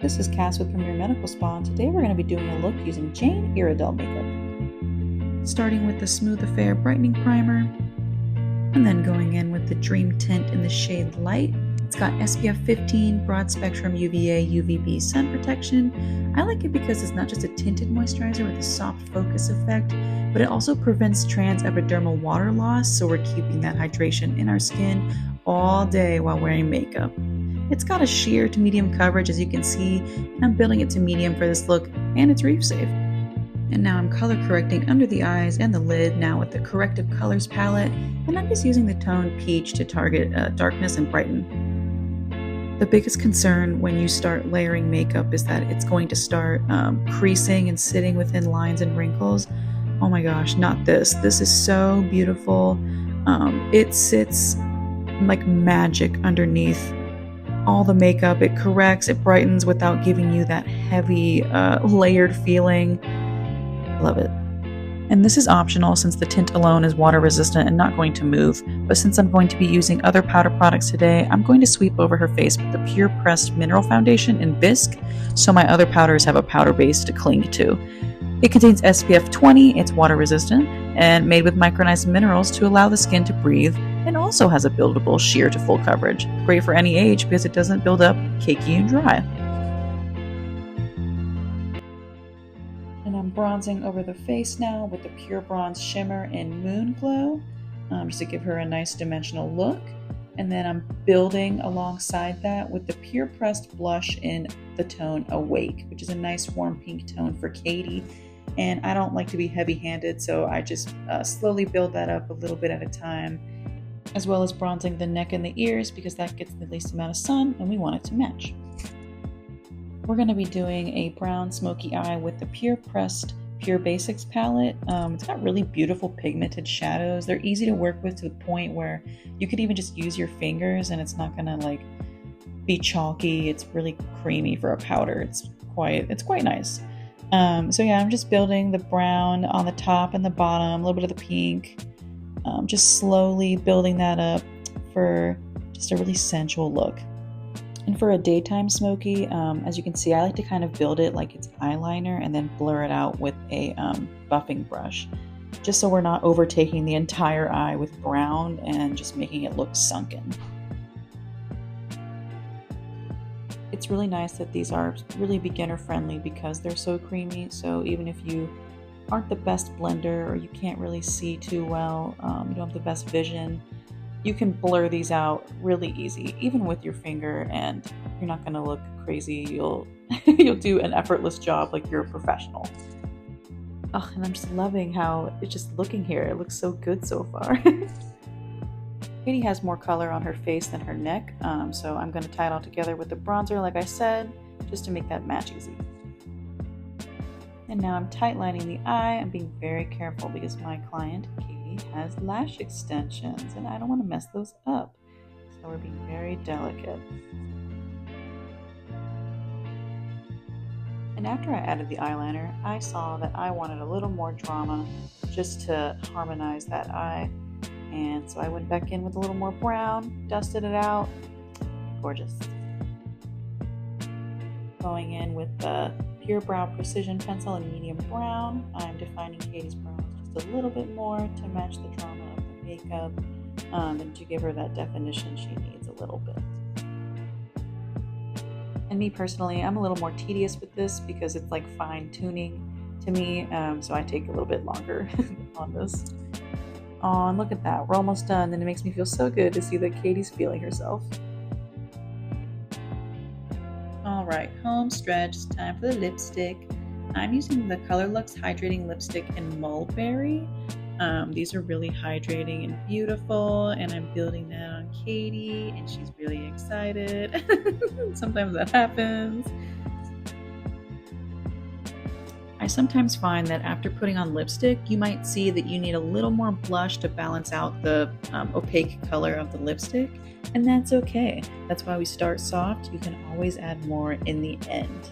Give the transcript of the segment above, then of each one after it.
This is Cass with Premier Medical Spa, and today we're going to be doing a look using Jane Iredale makeup. Starting with the Smooth Affair Brightening Primer, and then going in with the Dream Tint in the shade Light. It's got SPF 15, broad spectrum UVA, UVB sun protection. I like it because it's not just a tinted moisturizer with a soft focus effect, but it also prevents trans-epidermal water loss, so we're keeping that hydration in our skin all day while wearing makeup. It's got a sheer to medium coverage, as you can see, and I'm building it to medium for this look, and it's reef safe. And now I'm color correcting under the eyes and the lid now with the Corrective Colors palette, and I'm just using the tone Peach to target darkness and brighten. The biggest concern when you start layering makeup is that it's going to start creasing and sitting within lines and wrinkles. Oh my gosh, not this. This is so beautiful. It sits like magic underneath all the makeup. It corrects, it brightens without giving you that heavy layered feeling. Love it. And this is optional since the tint alone is water resistant and not going to move, but since I'm going to be using other powder products today, I'm going to sweep over her face with the Pure Pressed Mineral Foundation in Bisque, so my other powders have a powder base to cling to. It contains SPF 20, it's water resistant, and made with micronized minerals to allow the skin to breathe, and also has a buildable sheer to full coverage. Great for any age because it doesn't build up cakey and dry. And I'm bronzing over the face now with the Pure Bronze Shimmer in Moon Glow, just to give her a nice dimensional look. And then I'm building alongside that with the Pure Pressed Blush in the tone Awake, which is a nice warm pink tone for Katie. And I don't like to be heavy-handed, so I just slowly build that up a little bit at a time, as well as bronzing the neck and the ears because that gets the least amount of sun and we want it to match. We're going to be doing a brown smoky eye with the Pure Pressed Pure Basics palette. It's got really beautiful pigmented shadows. They're easy to work with to the point where you could even just use your fingers and it's not going to be chalky. It's really creamy for a powder. It's quite nice. So yeah, I'm just building the brown on the top and the bottom, a little bit of the pink. Just slowly building that up for just a really sensual look. And for a daytime smoky, as you can see, I like to kind of build it like it's eyeliner and then blur it out with a buffing brush, just so we're not overtaking the entire eye with brown and just making it look sunken. It's really nice that these are really beginner friendly because they're so creamy, so even if you aren't the best blender or you can't really see too well, you don't have the best vision, you can blur these out really easy, even with your finger, and you're not going to look crazy. You'll do an effortless job like you're a professional. Oh, and I'm just loving how it's just looking here. It looks so good so far. Katie has more color on her face than her neck, so I'm going to tie it all together with the bronzer, like I said, just to make that match easy. And now I'm tight lining the eye. I'm being very careful because my client, Katie, has lash extensions and I don't want to mess those up. So we're being very delicate. And after I added the eyeliner, I saw that I wanted a little more drama just to harmonize that eye. And so I went back in with a little more brown, dusted it out. Gorgeous. Going in with the Pure Brow Precision Pencil in medium brown. I'm defining Katie's brows just a little bit more to match the drama of the makeup and to give her that definition she needs a little bit. And me personally, I'm a little more tedious with this because it's like fine tuning to me, so I take a little bit longer on this. Oh, and look at that, we're almost done, and it makes me feel so good to see that Katie's feeling herself. Alright, home stretch, it's time for the lipstick. I'm using the Color Lux Hydrating Lipstick in Mulberry. These are really hydrating and beautiful, and I'm building that on Katie, and she's really excited. Sometimes that happens. I sometimes find that after putting on lipstick, you might see that you need a little more blush to balance out the opaque color of the lipstick, and that's okay. That's why we start soft. You can always add more in the end.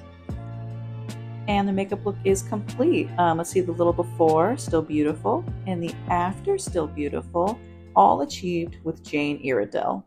And the makeup look is complete. Let's see the little before, still beautiful, and the after, still beautiful, all achieved with Jane Iredale.